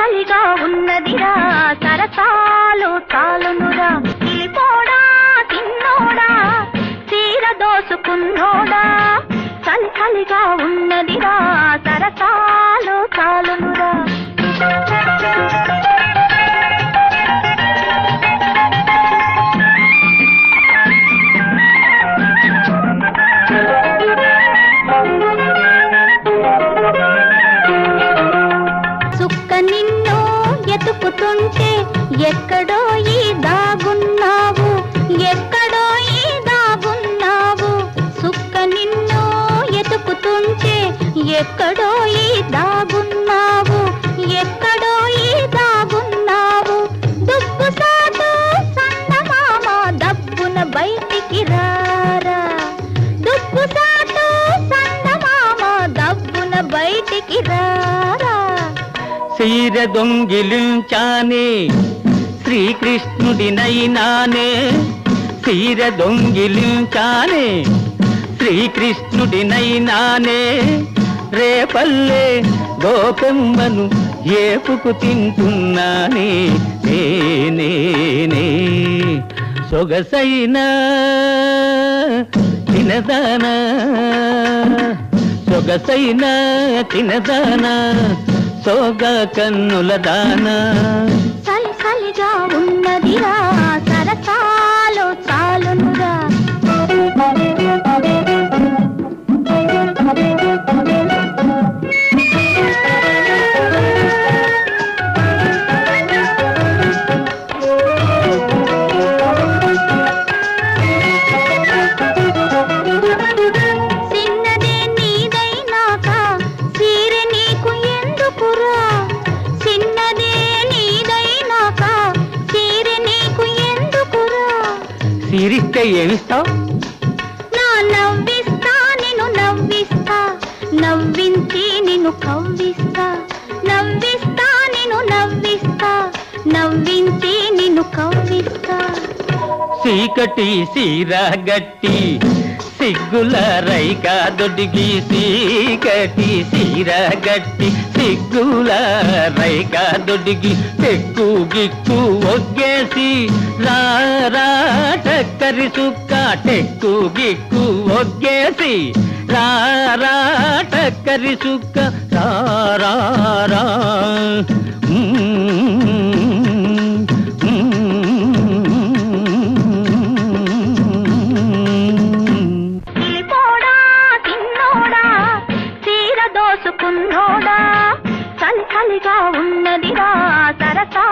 చలిగా ఉన్నదిరా సరసాలు చాలునురా కిలిపోడా తిన్నోడా చీర దోసుకున్నోడా చలిగా ఉన్నదిరా సరసాలు చాలునురా నిన్ను ఎతుకుతుంటే ఎక్కడో ఈ దాగున్నావు ఎక్కడో ఈ దాగున్నావు సుక్క నిన్ను ఎతుకుతుంటే ఎక్కడో ఈ దాగున్నావు ఎక్కడో ఈ దాగున్నావు దుబ్బు సాటు సన్నమామ దబ్బున బయటికి రారా దుబ్బు సాటు సన్నమామ దబ్బున బయటికి రారా చీర దొంగిలించానే శ్రీకృష్ణుడినైనానే చీర దొంగిలించానే శ్రీకృష్ణుడినైనానే రేపల్లే గోపెమ్మను ఏపుకు తింటున్నానే నేనే సొగసైనా తినదానా సొగసైనా తినదానా సోగా కన్నుల దానా చలిగా ఉన్నదిరా సరసాలు చాలునురా తీరిస్తే ఏమిస్తావు నా నవ్విస్తా నిన్ను నవ్విస్తా నవ్వించి నిన్ను కవ్విస్తా నవ్విస్తా నిన్ను నవ్విస్తా నవ్వించి నిన్ను కవ్విస్తా చీకటి సీరా గట్టి సిగ్గుల రైకా దొడిగి చీకటి సీరా గట్టి సిగ్గుల రైకా దొడిగి టెక్కు గిక్కు ఒగ్గేసి రారా టక్కరి సుక్క టెక్కు గిక్కు ఒగ్గేసి రారా టక్కరి సుక్క రారా దోసుకున్నోడా చలిగా ఉన్నదిరా సరసా